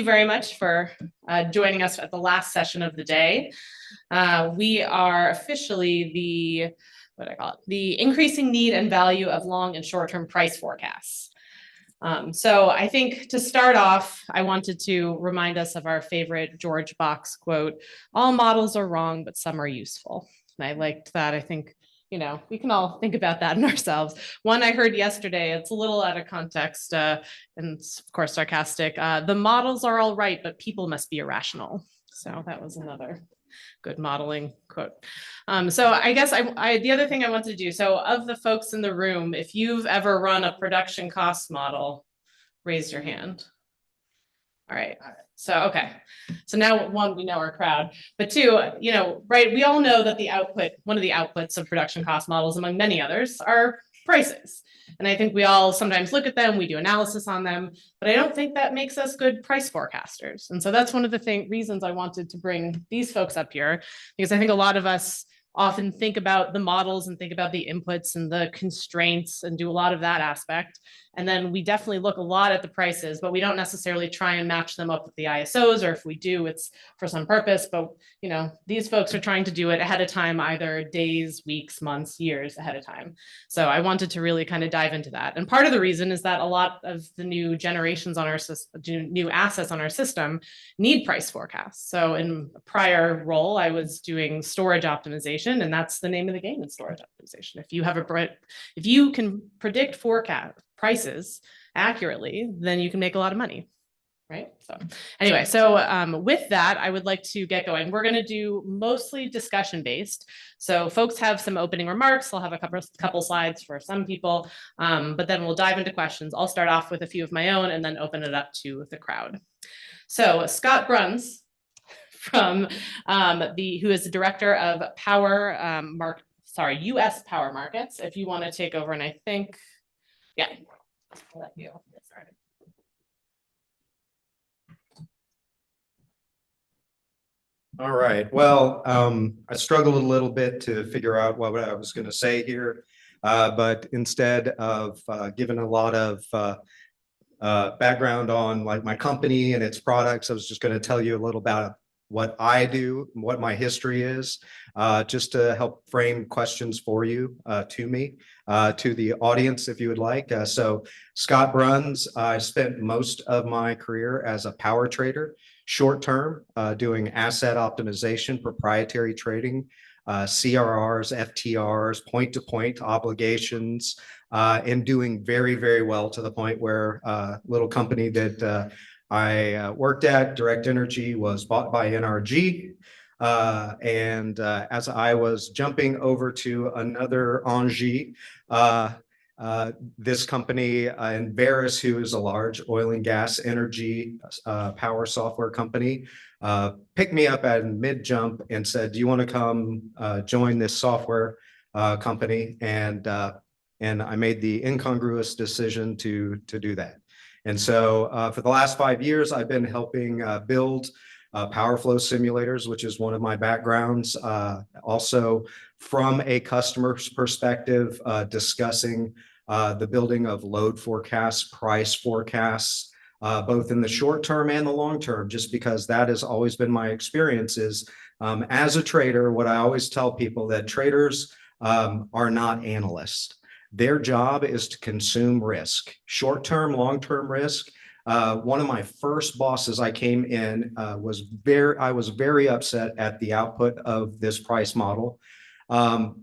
you very much for joining us at the last session of the day. We are officially the increasing need and value of long and short-term price forecasts. So I think to start off, I wanted to remind us of our favorite George Box quote, "All models are wrong, but some are useful." And I liked that. I think, we can all think about that in ourselves. One I heard yesterday, it's a little out of context, and of course sarcastic. The models are all right, but people must be irrational. So that was another good modeling quote. So I guess the other thing I want to do, so of the folks in the room, if you've ever run a production cost model, raise your hand. All right. So, okay. So now one, we know our crowd, but two, right. We all know that one of the outputs of production cost models, among many others, are prices. And I think we all sometimes look at them, we do analysis on them, but I don't think that makes us good price forecasters. And so that's one of the reasons I wanted to bring these folks up here, because I think a lot of us often think about the models and think about the inputs and the constraints and do a lot of that aspect. And then we definitely look a lot at the prices, but we don't necessarily try and match them up with the ISOs, or if we do, it's for some purpose. But, these folks are trying to do it ahead of time, either days, weeks, months, years ahead of time. So I wanted to really kind of dive into that. And part of the reason is that a lot of the new generations on our system, new assets on our system need price forecasts. So in a prior role, I was doing storage optimization, and that's the name of the game in storage optimization. If you can predict forecast prices accurately, then you can make a lot of money, right? So anyway, with that, I would like to get going. We're going to do mostly discussion based. So folks have some opening remarks. I'll have a couple slides for some people, but then we'll dive into questions. I'll start off with a few of my own and then open it up to the crowd. So Scott Bruns from who is the director of US Power Markets. If you want to take over, and I think, yeah, I'll let you get started. All right. Well, I struggled a little bit to figure out what I was going to say here, but instead of giving a lot of background on my company and its products, I was just going to tell you a little about what I do, what my history is, just to help frame questions for you, to me, to the audience, if you would like. So Scott Bruns, I spent most of my career as a power trader, short term, doing asset optimization, proprietary trading, CRRs, FTRs, point-to-point obligations, and doing very, very well to the point where a little company that I worked at, Direct Energy, was bought by NRG. And as I was jumping over to another Engie, this company, Enverus, who is a large oil and gas energy power software company, picked me up at mid-jump and said, "Do you want to come join this software company?" And I made the incongruous decision to do that. And so for the last 5 years, I've been helping build power flow simulators, which is one of my backgrounds. Also, from a customer's perspective, discussing the building of load forecasts, price forecasts, both in the short term and the long term, just because that has always been my experience. As a trader, what I always tell people, that traders are not analysts. Their job is to consume risk, short-term, long-term risk. One of my first bosses I came in I was very upset at the output of this price model.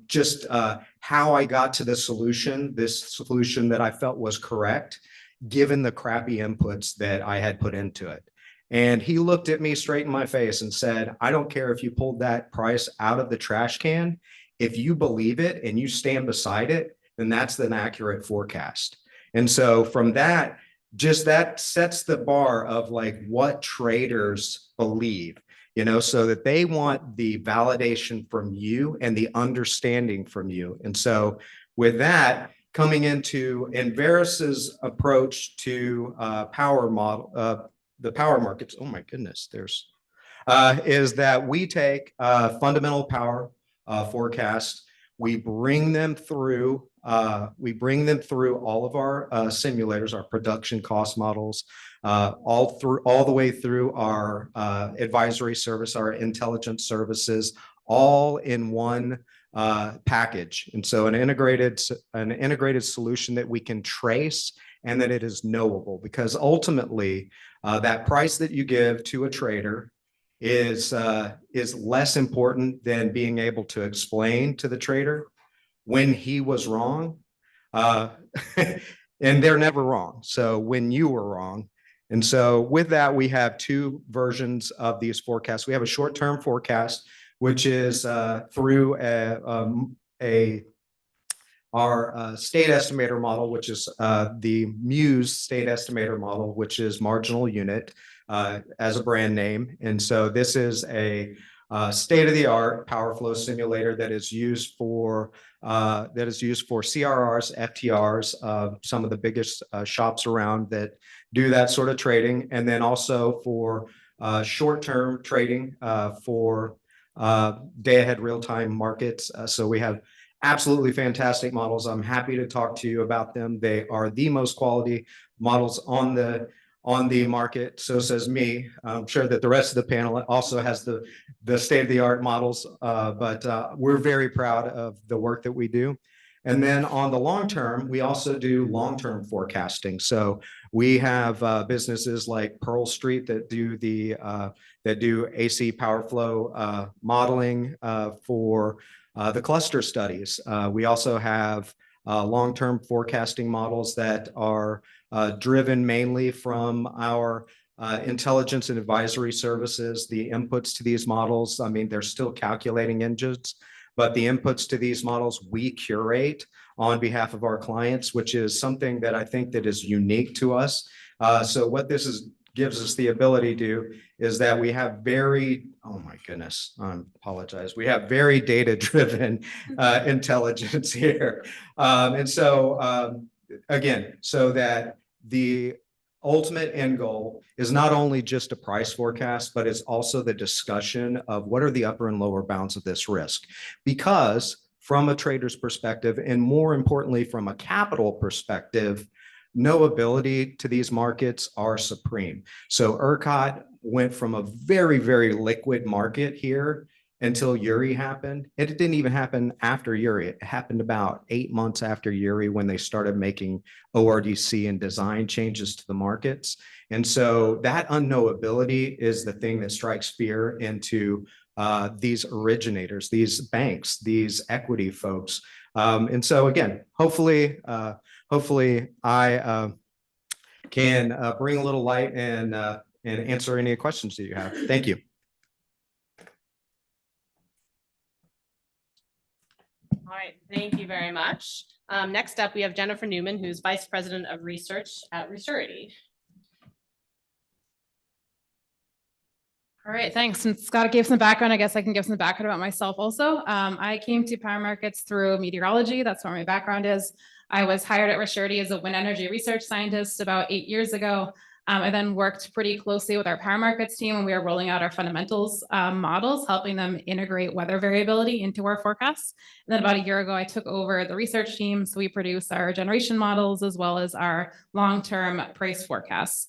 Just how I got to this solution that I felt was correct, given the crappy inputs that I had put into it. And he looked at me straight in my face and said, "I don't care if you pulled that price out of the trash can. If you believe it and you stand beside it, then that's an accurate forecast." And so from that, just that sets the bar of what traders believe, so that they want the validation from you and the understanding from you. And so with that, coming into Enverus's approach to the power markets, oh my goodness, is that we take fundamental power forecast. We bring them through all of our simulators, our production cost models, all the way through our advisory service, our intelligence services, all in one package. And so an integrated solution that we can trace and that it is knowable, because ultimately that price that you give to a trader is less important than being able to explain to the trader when he was wrong. And they're never wrong. So when you were wrong. And so with that, we have two versions of these forecasts. We have a short-term forecast, which is through our state estimator model, which is the Muse state estimator model, which is marginal unit as a brand name. And so this is a state-of-the-art power flow simulator that is used for CRRs, FTRs, some of the biggest shops around that do that sort of trading, and then also for short-term trading for day-ahead real-time markets. So we have absolutely fantastic models. I'm happy to talk to you about them. They are the most quality models on the market. So says me. I'm sure that the rest of the panel also has the state-of-the-art models, but we're very proud of the work that we do. And then on the long term, we also do long-term forecasting. So we have businesses like Pearl Street that do AC power flow modeling for the cluster studies. We also have long-term forecasting models that are driven mainly from our intelligence and advisory services. The inputs to these models, I mean, they're still calculating engines, but the inputs to these models we curate on behalf of our clients, which is something that I think that is unique to us. So what this gives us the ability to do is that we have oh my goodness, I apologize. We have very data-driven intelligence here. And so again, so that the ultimate end goal is not only just a price forecast, but it's also the discussion of what are the upper and lower bounds of this risk. Because from a trader's perspective, and more importantly, from a capital perspective, knowability to these markets are supreme. So ERCOT went from a very, very liquid market here until Uri happened. And it didn't even happen after Uri. It happened about 8 months after Uri when they started making ORDC and design changes to the markets. And so that unknowability is the thing that strikes fear into these originators, these banks, these equity folks. And so again, hopefully I can bring a little light and answer any questions that you have. Thank you. All right, thank you very much. Next up, we have Jennifer Newman, who's Vice President of Research at Resurity. All right, thanks. Since Scott gave some background, I guess I can give some background about myself also. I came to power markets through meteorology. That's where my background is. I was hired at Resurity as a wind energy research scientist about 8 years ago. I then worked pretty closely with our power markets team when we were rolling out our fundamentals models, helping them integrate weather variability into our forecasts. And then about a year ago, I took over the research team. So we produce our generation models as well as our long-term price forecasts.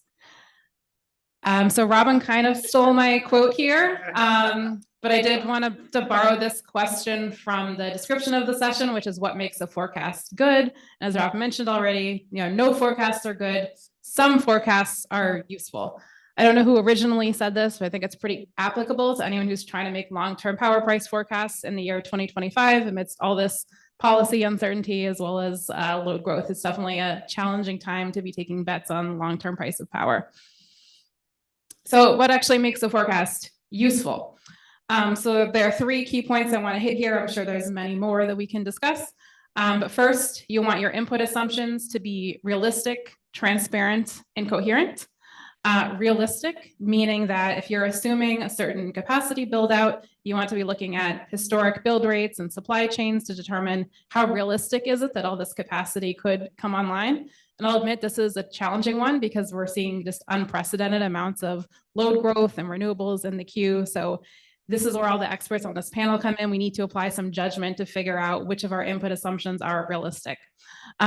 So Robin kind of stole my quote here, but I did want to borrow this question from the description of the session, which is what makes a forecast good. As Robin mentioned already, no forecasts are good. Some forecasts are useful. I don't know who originally said this, but I think it's pretty applicable to anyone who's trying to make long-term power price forecasts in the year 2025 amidst all this policy uncertainty as well as load growth. It's definitely a challenging time to be taking bets on long-term price of power. So what actually makes a forecast useful? So there are 3 key points I want to hit here. I'm sure there's many more that we can discuss. But first, you want your input assumptions to be realistic, transparent, and coherent. Realistic, meaning that if you're assuming a certain capacity build out, you want to be looking at historic build rates and supply chains to determine how realistic is it that all this capacity could come online. And I'll admit this is a challenging one because we're seeing just unprecedented amounts of load growth and renewables in the queue. So This is where all the experts on this panel come in. We need to apply some judgment to figure out which of our input assumptions are realistic.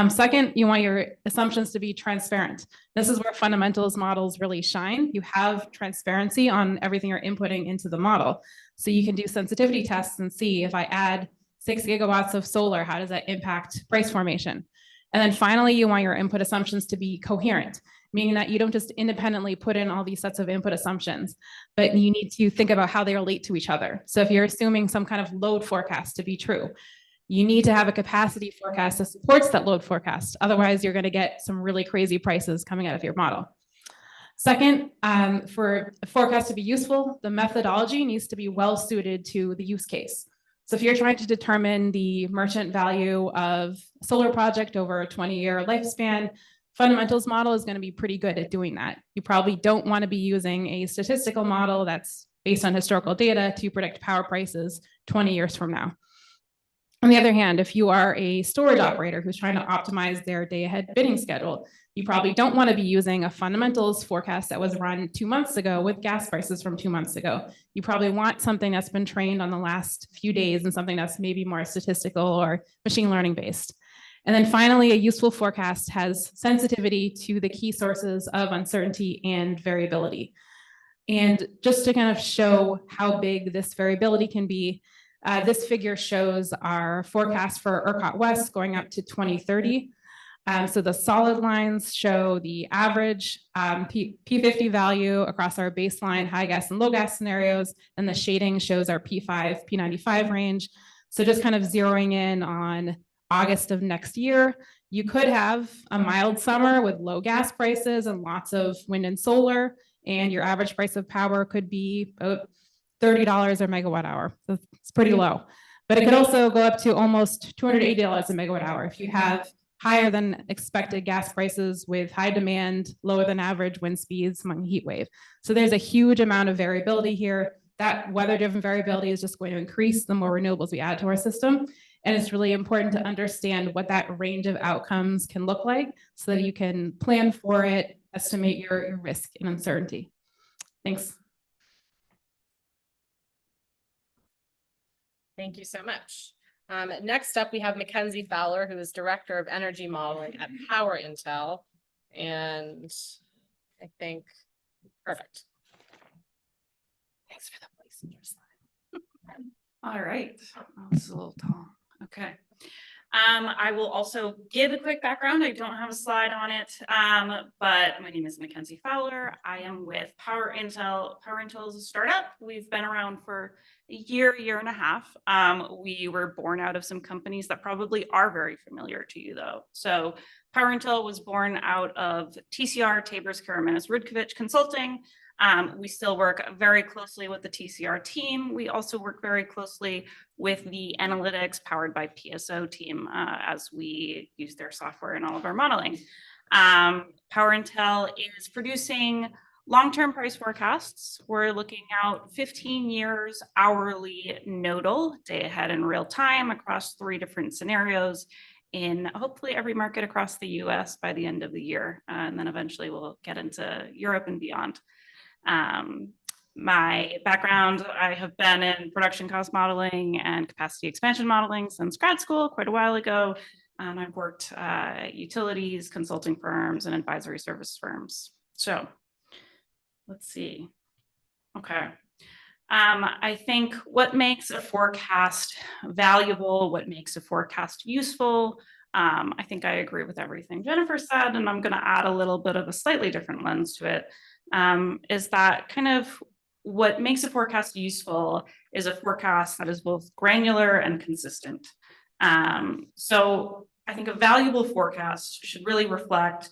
Second, you want your assumptions to be transparent. This is where fundamentals models really shine. You have transparency on everything you're inputting into the model. So you can do sensitivity tests and see if I add 6 gigawatts of solar, how does that impact price formation? And then finally, you want your input assumptions to be coherent, meaning that you don't just independently put in all these sets of input assumptions, but you need to think about how they relate to each other. So if you're assuming some kind of load forecast to be true, you need to have a capacity forecast that supports that load forecast. Otherwise, you're going to get some really crazy prices coming out of your model. Second, for a forecast to be useful, the methodology needs to be well suited to the use case. So if you're trying to determine the merchant value of a solar project over a 20-year lifespan, fundamentals model is going to be pretty good at doing that. You probably don't want to be using a statistical model that's based on historical data to predict power prices 20 years from now. On the other hand, if you are a storage operator who's trying to optimize their day-ahead bidding schedule, you probably don't want to be using a fundamentals forecast that was run 2 months ago with gas prices from 2 months ago. You probably want something that's been trained on the last few days and something that's maybe more statistical or machine learning based. And then finally, a useful forecast has sensitivity to the key sources of uncertainty and variability. And just to kind of show how big this variability can be, this figure shows our forecast for ERCOT West going up to 2030. So the solid lines show the average P50 value across our baseline high gas and low gas scenarios, and the shading shows our P5, P95 range. So just kind of zeroing in on August of next year, you could have a mild summer with low gas prices and lots of wind and solar, and your average price of power could be about $30 a megawatt hour. So it's pretty low, but it could also go up to almost $280 a megawatt hour if you have higher than expected gas prices with high demand, lower than average wind speeds among heat wave. So there's a huge amount of variability here. That weather-driven variability is just going to increase the more renewables we add to our system. And it's really important to understand what that range of outcomes can look like so that you can plan for it, estimate your risk and uncertainty. Thanks. Thank you so much. Next up, we have Mackenzie Fowler, who is Director of Energy Modeling at Power Intel. And I think, perfect. Thanks for the place in your slide. All right. Oh, this is a little tall. Okay. I will also give a quick background. I don't have a slide on it, but my name is Mackenzie Fowler. I am with Power Intel. Power Intel is a startup. We've been around for a year and a half. We were born out of some companies that probably are very familiar to you, though. So Power Intel was born out of TCR, Tabors, Karamannis, Rudkovich Consulting. We still work very closely with the TCR team. We also work very closely with the analytics powered by PSO team as we use their software in all of our modeling. Power Intel is producing long-term price forecasts. We're looking out 15 years hourly nodal, day ahead in real time across 3 different scenarios in hopefully every market across the US by the end of the year. And then eventually we'll get into Europe and beyond. My background, I have been in production cost modeling and capacity expansion modeling since grad school quite a while ago. I've worked at utilities, consulting firms, and advisory service firms. So let's see. Okay. I think what makes a forecast valuable, what makes a forecast useful, I think I agree with everything Jennifer said, and I'm going to add a little bit of a slightly different lens to it. Is that kind of what makes a forecast useful is a forecast that is both granular and consistent. So I think a valuable forecast should really reflect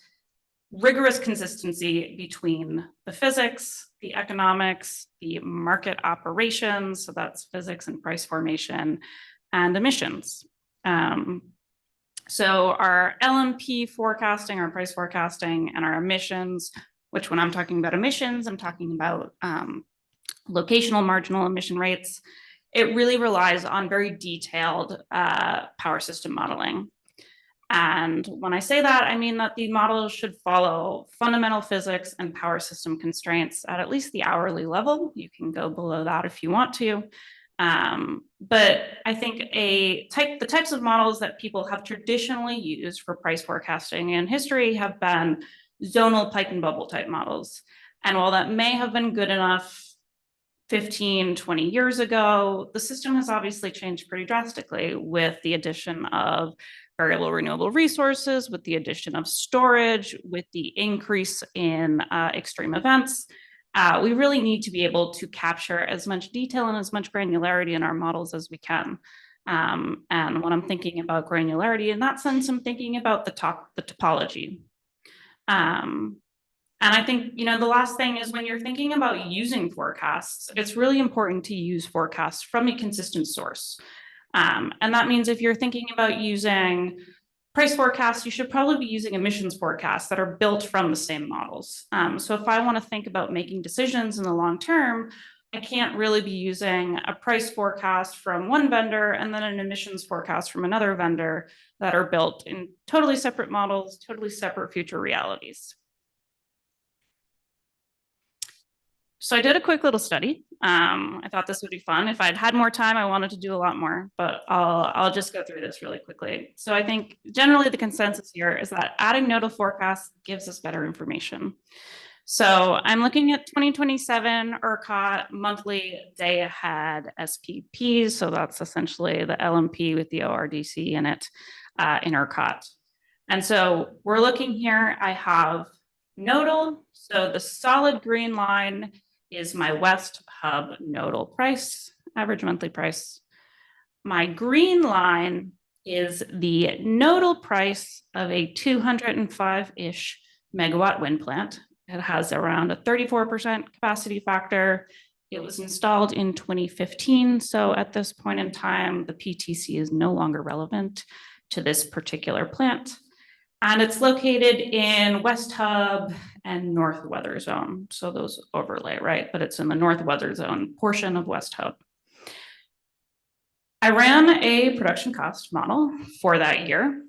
rigorous consistency between the physics, the economics, the market operations, so that's physics and price formation, and emissions. So our LMP forecasting, our price forecasting, and our emissions, which when I'm talking about emissions, I'm talking about locational marginal emission rates. It really relies on very detailed power system modeling. And when I say that, I mean that the model should follow fundamental physics and power system constraints at least the hourly level. You can go below that if you want to. But I think the types of models that people have traditionally used for price forecasting in history have been zonal pipe and bubble type models. And while that may have been good enough 15, 20 years ago, the system has obviously changed pretty drastically with the addition of variable renewable resources, with the addition of storage, with the increase in extreme events. We really need to be able to capture as much detail and as much granularity in our models as we can. And when I'm thinking about granularity in that sense, I'm thinking about the topology. And I think, the last thing is when you're thinking about using forecasts, it's really important to use forecasts from a consistent source. And that means if you're thinking about using price forecasts, you should probably be using emissions forecasts that are built from the same models. So if I want to think about making decisions in the long term, I can't really be using a price forecast from one vendor and then an emissions forecast from another vendor that are built in totally separate models, totally separate future realities. So I did a quick little study. I thought this would be fun. If I'd had more time, I wanted to do a lot more, but I'll just go through this really quickly. So I think generally the consensus here is that adding nodal forecasts gives us better information. So I'm looking at 2027 ERCOT monthly day ahead SPPs. So that's essentially the LMP with the ORDC in it in ERCOT. And so we're looking here, I have nodal. So the solid green line is my West Hub nodal price, average monthly price. My green line is the nodal price of a 205-ish megawatt wind plant. It has around a 34% capacity factor. It was installed in 2015. So at this point in time, the PTC is no longer relevant to this particular plant. And it's located in West Hub and North Weather Zone. So those overlay, right? But it's in the North Weather Zone portion of West Hub. I ran a production cost model for that year.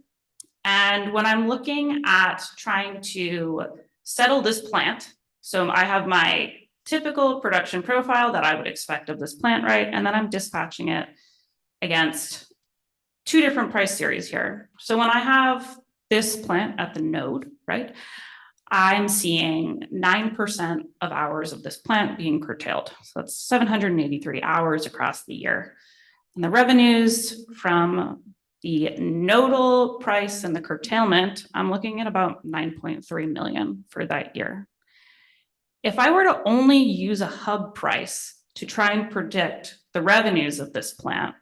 And when I'm looking at trying to settle this plant, so I have my typical production profile that I would expect of this plant, right? And then I'm dispatching it against two different price series here. So when I have this plant at the node, right, I'm seeing 9% of hours of this plant being curtailed. So that's 783 hours across the year. And the revenues from the nodal price and the curtailment, I'm looking at about 9.3 million for that year. If I were to only use a hub price to try and predict the revenues of this plant,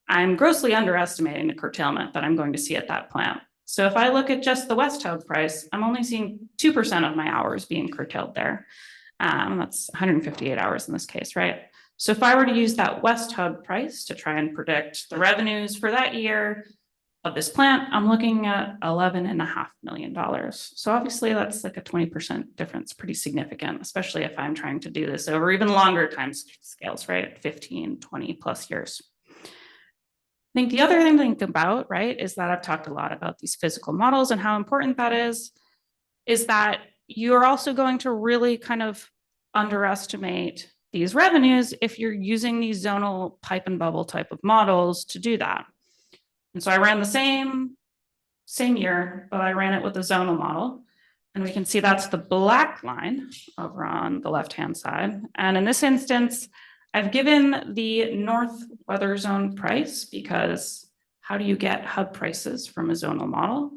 I'm grossly underestimating the curtailment that I'm going to see at that plant. So if I look at just the West Hub price, I'm only seeing 2% of my hours being curtailed there. That's 158 hours in this case, right? So if I were to use that West Hub price to try and predict the revenues for that year of this plant, I'm looking at $11.5 million. So obviously that's like a 20% difference, pretty significant, especially if I'm trying to do this over even longer time scales, right? 15, 20 plus years. I think the other thing to think about, right, is that I've talked a lot about these physical models and how important that is that you're also going to really kind of underestimate these revenues if you're using these zonal pipe and bubble type of models to do that. And so I ran the same year, but I ran it with a zonal model. And we can see that's the black line over on the left-hand side. And in this instance, I've given the North Weather Zone price because how do you get hub prices from a zonal model?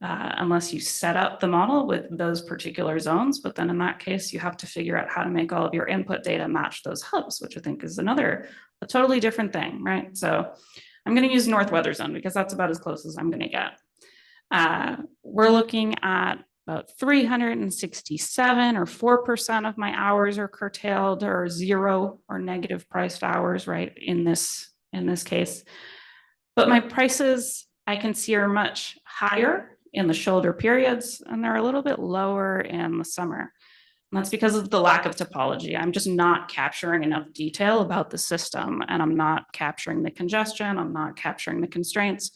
Unless you set up the model with those particular zones, but then in that case, you have to figure out how to make all of your input data match those hubs, which I think is a totally different thing, right? So I'm going to use North Weather Zone because that's about as close as I'm going to get. We're looking at about 367 or 4% of my hours are curtailed or zero or negative priced hours, right? In this case, but my prices I can see are much higher in the shoulder periods, and they're a little bit lower in the summer. And that's because of the lack of topology. I'm just not capturing enough detail about the system, and I'm not capturing the congestion. I'm not capturing the constraints.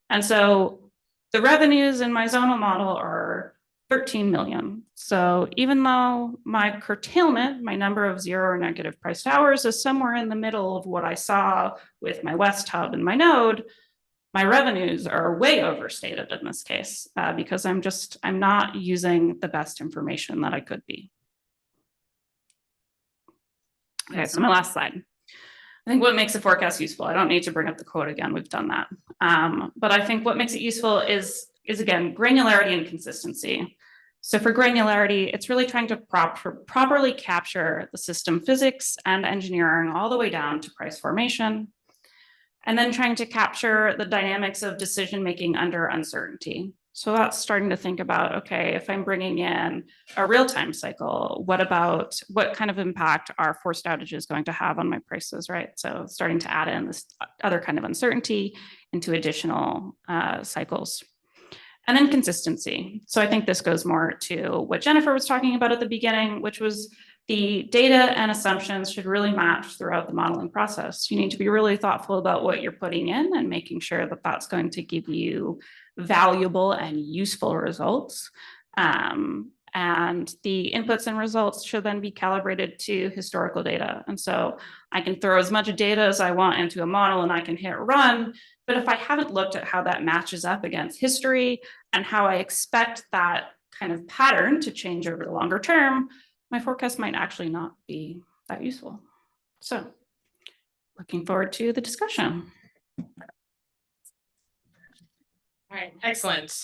And so The revenues in my zonal model are 13 million. So even though my curtailment, my number of zero or negative priced hours is somewhere in the middle of what I saw with my West hub and my node, my revenues are way overstated in this case because I'm not using the best information that I could be. Okay, so my last slide. I think what makes a forecast useful, I don't need to bring up the quote again, we've done that. But I think what makes it useful is again, granularity and consistency. So for granularity, it's really trying to properly capture the system physics and engineering all the way down to price formation, and then trying to capture the dynamics of decision-making under uncertainty. So that's starting to think about, okay, if I'm bringing in a real-time cycle, what kind of impact are forced outages going to have on my prices, right? So starting to add in this other kind of uncertainty into additional cycles. And then consistency. So I think this goes more to what Jennifer was talking about at the beginning, which was the data and assumptions should really match throughout the modeling process. You need to be really thoughtful about what you're putting in and making sure that that's going to give you valuable and useful results. And the inputs and results should then be calibrated to historical data. And so I can throw as much data as I want into a model and I can hit run. But if I haven't looked at how that matches up against history and how I expect that kind of pattern to change over the longer term, my forecast might actually not be that useful. So looking forward to the discussion. All right, excellent.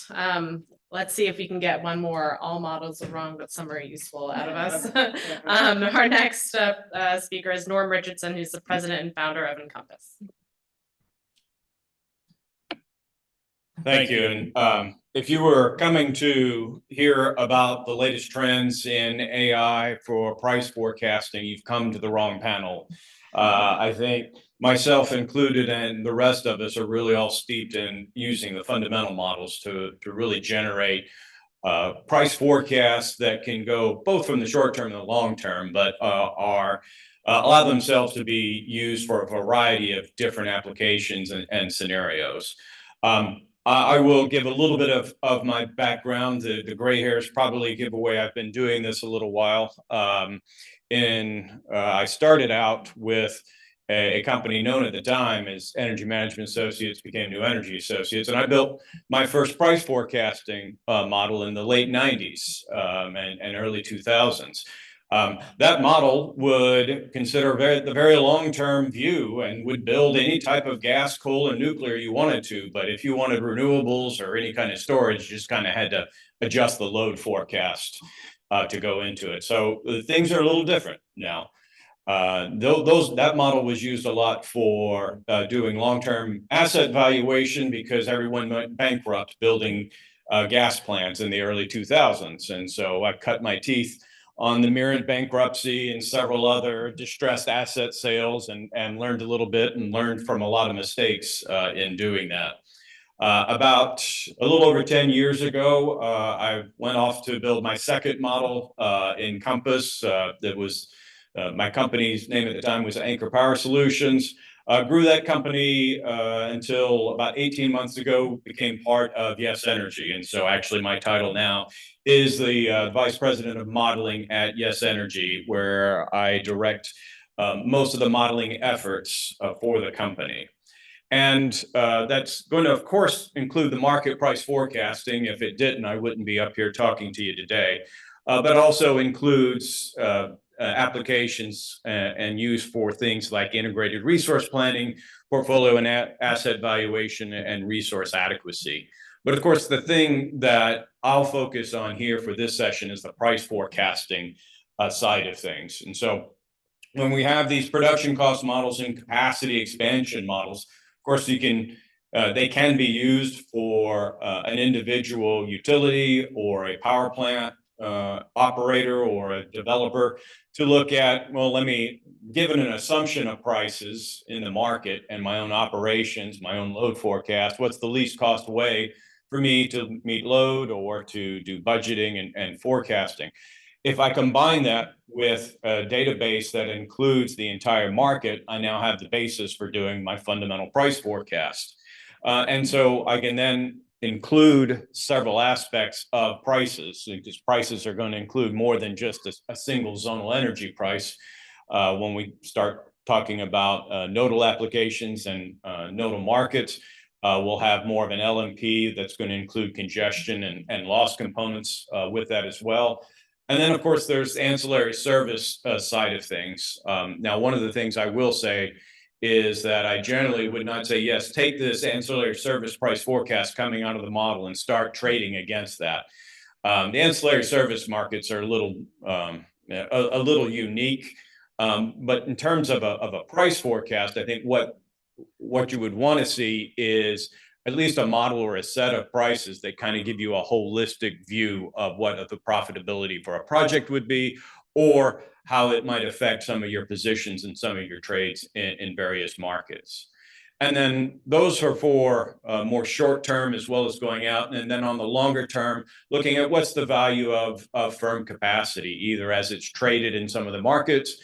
Let's see if we can get one more all models are wrong, but some are useful out of us. Our next speaker is Norm Richardson, who's the president and founder of Encompass. Thank you. And if you were coming to hear about the latest trends in AI for price forecasting, you've come to the wrong panel. I think myself included and the rest of us are really all steeped in using the fundamental models to really generate price forecasts that can go both from the short term and the long term, but allow themselves to be used for a variety of different applications and scenarios. I will give a little bit of my background. The gray hairs probably give away I've been doing this a little while. I started out with a company known at the time as Energy Management Associates, became New Energy Associates, and I built my first price forecasting model in the late 90s and early 2000s. That model would consider the very long-term view and would build any type of gas, coal, and nuclear you wanted to. But if you wanted renewables or any kind of storage, you just kind of had to adjust the load forecast to go into it. So things are a little different now. That model was used a lot for doing long-term asset valuation because everyone went bankrupt building gas plants in the early 2000s. And so I cut my teeth on the Mirror bankruptcy and several other distressed asset sales and learned a little bit and learned from a lot of mistakes in doing that. About a little over 10 years ago, I went off to build my second model in Compass. That was my company's name at the time was Anchor Power Solutions. Grew that company until about 18 months ago, became part of Yes Energy. And so actually my title now is the Vice President of Modeling at Yes Energy, where I direct most of the modeling efforts for the company. And that's going to, of course, include the market price forecasting. If it didn't, I wouldn't be up here talking to you today. But also includes applications and use for things like integrated resource planning, portfolio and asset valuation, and resource adequacy. But of course, the thing that I'll focus on here for this session is the price forecasting side of things. And so when we have these production cost models and capacity expansion models, of course, they can be used for an individual utility or a power plant operator or a developer to look at, well, given an assumption of prices in the market and my own operations, my own load forecast, what's the least cost way for me to meet load or to do budgeting and forecasting? If I combine that with a database that includes the entire market, I now have the basis for doing my fundamental price forecast. And so I can then include several aspects of prices, because prices are going to include more than just a single zonal energy price. When we start talking about nodal applications and nodal markets, we'll have more of an LMP that's going to include congestion and loss components with that as well. And then, of course, there's the ancillary service side of things. Now, one of the things I will say is that I generally would not say, yes, take this ancillary service price forecast coming out of the model and start trading against that. The ancillary service markets are a little unique, but in terms of a price forecast, I think what you would want to see is at least a model or a set of prices that kind of give you a holistic view of what the profitability for a project would be, or how it might affect some of your positions and some of your trades in various markets. And then those are for more short term as well as going out. And then on the longer term, looking at what's the value of firm capacity, either as it's traded in some of the markets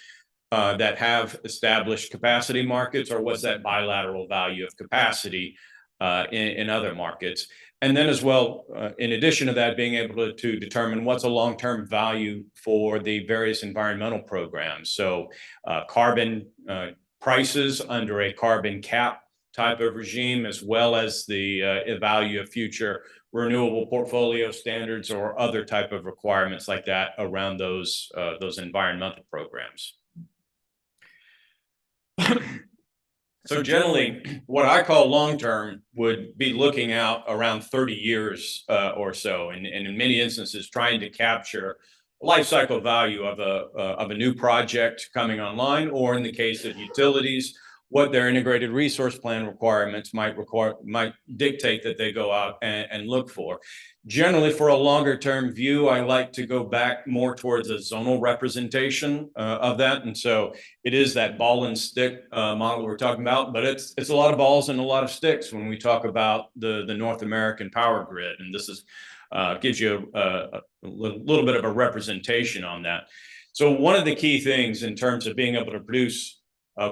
that have established capacity markets, or what's that bilateral value of capacity in other markets. And then as well, in addition to that, being able to determine what's a long-term value for the various environmental programs. So carbon prices under a carbon cap type of regime, as well as the value of future renewable portfolio standards or other type of requirements like that around those environmental programs. So generally, what I call long-term would be looking out around 30 years or so, and in many instances, trying to capture life cycle value of a new project coming online, or in the case of utilities, what their integrated resource plan requirements might dictate that they go out and look for. Generally, for a longer term view, I like to go back more towards a zonal representation of that. And so it is that ball and stick model we're talking about, but it's a lot of balls and a lot of sticks when we talk about the North American power grid. And this is gives you a little bit of a representation on that. So one of the key things in terms of being able to produce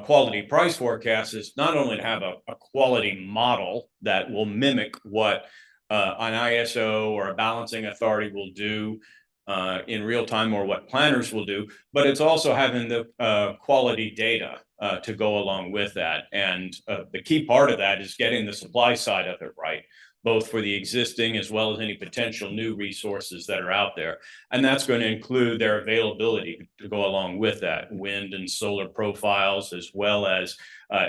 quality price forecasts is not only to have a quality model that will mimic what an ISO or a balancing authority will do in real time, or what planners will do, but it's also having the quality data to go along with that. And the key part of that is getting the supply side of it right, both for the existing as well as any potential new resources that are out there. And that's going to include their availability to go along with that, wind and solar profiles, as well as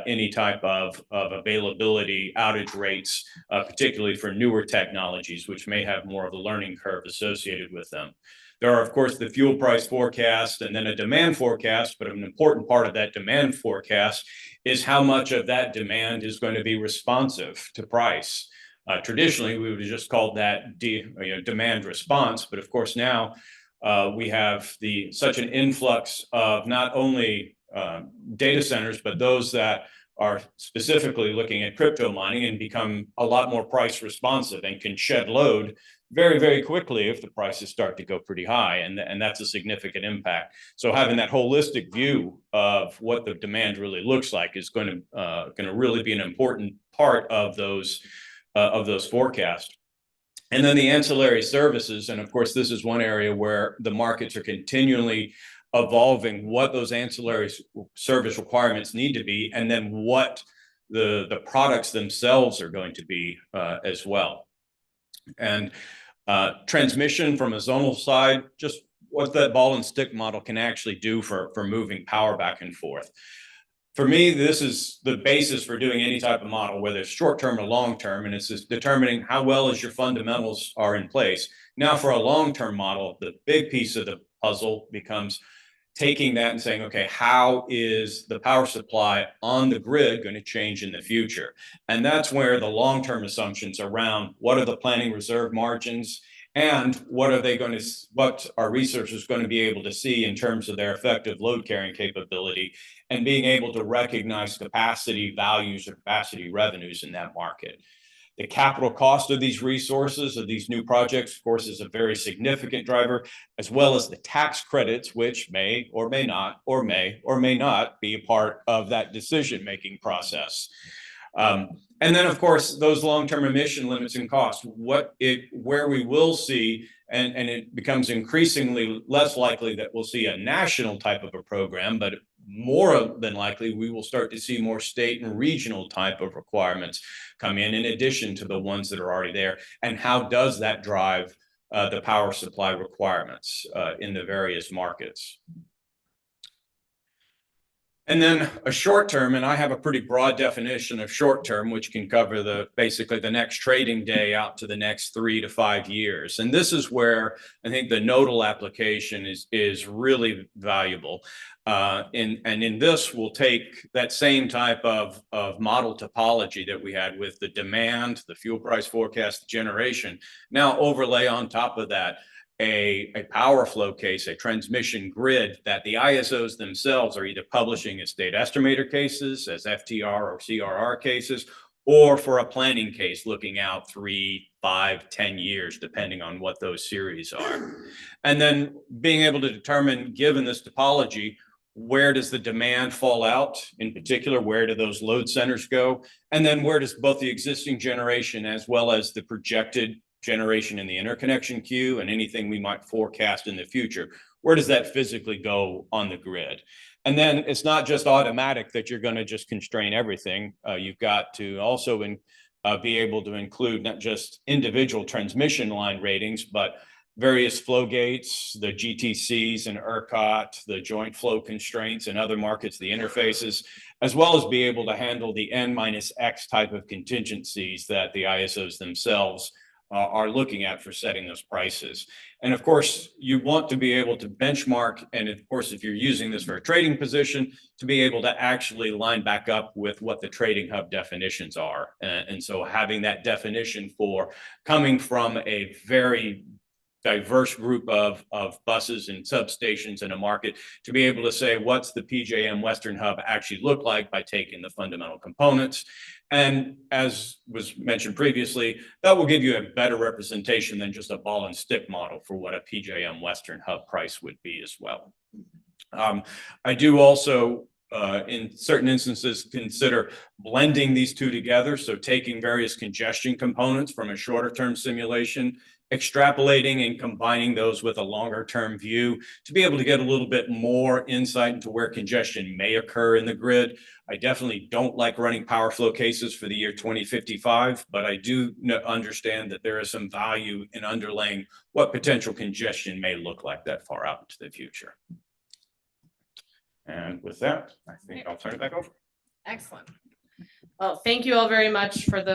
any type of availability outage rates, particularly for newer technologies, which may have more of a learning curve associated with them. There are, of course, the fuel price forecast and then a demand forecast, but an important part of that demand forecast is how much of that demand is going to be responsive to price. Traditionally, we would have just called that demand response, but of course now we have such an influx of not only data centers, but those that are specifically looking at crypto mining and become a lot more price responsive and can shed load very, very quickly if the prices start to go pretty high, and that's a significant impact. So having that holistic view of what the demand really looks like is going to really be an important part of those forecasts. And then the ancillary services, and of course, this is one area where the markets are continually evolving what those ancillary service requirements need to be, and then what the products themselves are going to be as well. And transmission from a zonal side, just what that ball and stick model can actually do for moving power back and forth. For me, this is the basis for doing any type of model, whether it's short-term or long-term, and it's just determining how well as your fundamentals are in place. Now, for a long-term model, the big piece of the puzzle becomes taking that and saying, okay, how is the power supply on the grid going to change in the future? And that's where the long-term assumptions around what are the planning reserve margins, and what are researchers going to be able to see in terms of their effective load carrying capability, and being able to recognize capacity values or capacity revenues in that market. The capital cost of these resources, of these new projects, of course, is a very significant driver, as well as the tax credits, which may or may not, or may or may not be a part of that decision-making process. And then, of course, those long-term emission limits and costs, where we will see, and it becomes increasingly less likely that we'll see a national type of a program, but more than likely, we will start to see more state and regional type of requirements come in addition to the ones that are already there. And how does that drive the power supply requirements in the various markets? And then a short term, and I have a pretty broad definition of short term, which can cover basically the next trading day out to the next 3 to 5 years. And this is where I think the nodal application is really valuable. And in this, we'll take that same type of model topology that we had with the demand, the fuel price forecast, the generation, now overlay on top of that a power flow case, a transmission grid that the ISOs themselves are either publishing as state estimator cases, as FTR or CRR cases, or for a planning case looking out 3, 5, 10 years, depending on what those series are. And then being able to determine, given this topology, where does the demand fall out? In particular, where do those load centers go? And then where does both the existing generation as well as the projected generation in the interconnection queue and anything we might forecast in the future, where does that physically go on the grid? And then it's not just automatic that you're going to just constrain everything. You've got to also be able to include not just individual transmission line ratings, but various flow gates, the GTCs and ERCOT, the joint flow constraints and other markets, the interfaces, as well as be able to handle the N-X type of contingencies that the ISOs themselves are looking at for setting those prices. And of course, you want to be able to benchmark, and of course, if you're using this for a trading position, to be able to actually line back up with what the trading hub definitions are. And so having that definition for coming from a very diverse group of buses and substations in a market to be able to say, what's the PJM Western Hub actually look like by taking the fundamental components. And as was mentioned previously, that will give you a better representation than just a ball and stick model for what a PJM Western Hub price would be as well. I do also in certain instances consider blending these two together. So taking various congestion components from a shorter term simulation, extrapolating and combining those with a longer term view to be able to get a little bit more insight into where congestion may occur in the grid. I definitely don't like running power flow cases for the year 2055, but I do understand that there is some value in underlaying what potential congestion may look like that far out into the future. And with that, I think I'll turn it back over. Excellent. Well, thank you all very much for the